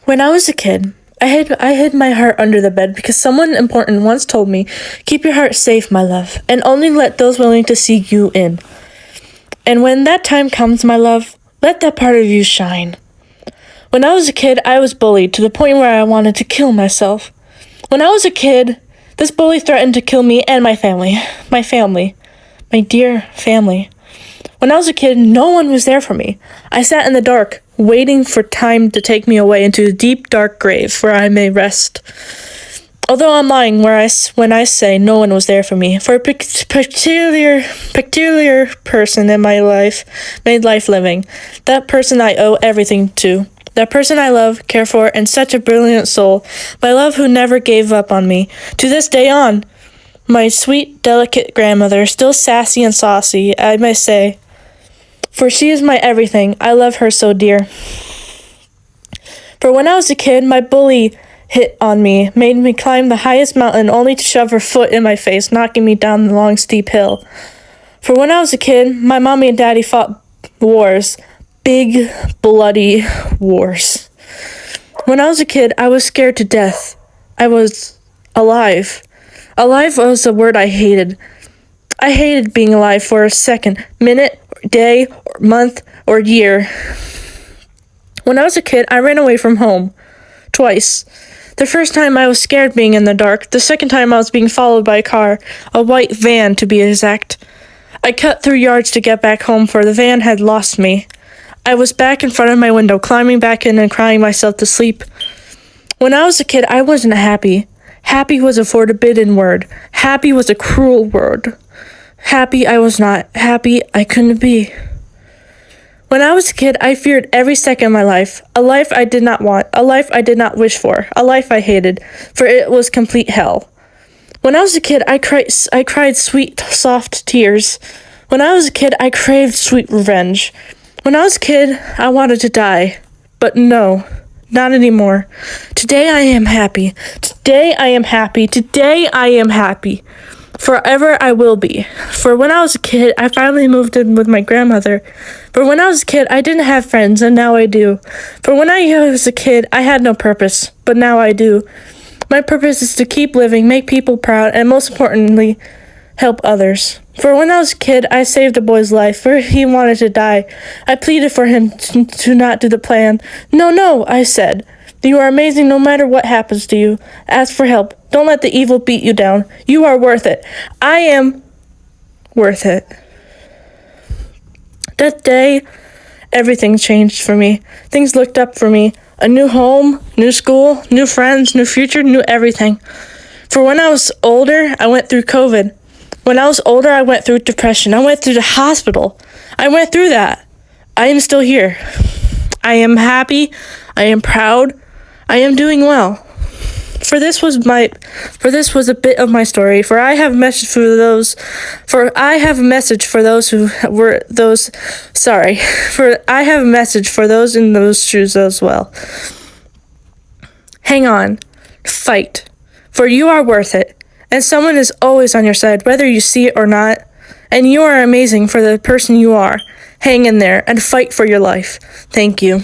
When I was a kid, I hid my heart under the bed because someone important once told me, "Keep your heart safe, my love, and only let those willing to see you in." And when that time comes, my love, let that part of you shine. When I was a kid, I was bullied to the point where I wanted to kill myself. When I was a kid, this bully threatened to kill me and my family. My dear family. When I was a kid, no one was there for me. I sat in the dark, waiting for time to take me away into a deep, dark grave where I may rest. Although I'm lying when I say no one was there for me, for a peculiar person in my life made life living. That person I owe everything to. That person I love, care for, and such a brilliant soul. My love who never gave up on me. To this day on. My sweet, delicate grandmother, still sassy and saucy, I may say. For she is my everything. I love her so dear. For when I was a kid, my bully hit on me, made me climb the highest mountain only to shove her foot in my face, knocking me down the long, steep hill. For when I was a kid, my mommy and daddy fought wars. Big, bloody wars. When I was a kid, I was scared to death. I was alive. Alive was a word I hated. I hated being alive for a second, minute, day, or month, or year. When I was a kid, I ran away from home. Twice. The first time I was scared being in the dark. The second time I was being followed by a car. A white van, to be exact. I cut through yards to get back home, for the van had lost me. I was back in front of my window, climbing back in and crying myself to sleep. When I was a kid, I wasn't happy. Happy was a forbidden word. Happy was a cruel word. Happy I was not. Happy I couldn't be. When I was a kid, I feared every second of my life. A life I did not want. A life I did not wish for. A life I hated, for it was complete hell. When I was a kid, I cried sweet, soft tears. When I was a kid, I craved sweet revenge. When I was a kid, I wanted to die. But no, not anymore. Today I am happy. Today I am happy. Today I am happy. Forever I will be. For when I was a kid, I finally moved in with my grandmother. For when I was a kid, I didn't have friends, and now I do. For when I was a kid, I had no purpose, but now I do. My purpose is to keep living, make people proud, and most importantly, help others. For when I was a kid, I saved a boy's life, for he wanted to die. I pleaded for him to not do the plan. No, I said. You are amazing no matter what happens to you. Ask for help. Don't let the evil beat you down. You are worth it. I am worth it. That day, everything changed for me. Things looked up for me. A new home, new school, new friends, new future, new everything. For when I was older, I went through COVID. When I was older, I went through depression. I went through the hospital. I went through that. I am still here. I am happy. I am proud. I am doing well. For this was a bit of my story. For I have a message for those For I have a message for those in those shoes as well. Hang on. Fight. For you are worth it. And someone is always on your side, whether you see it or not. And you are amazing for the person you are. Hang in there and fight for your life. Thank you.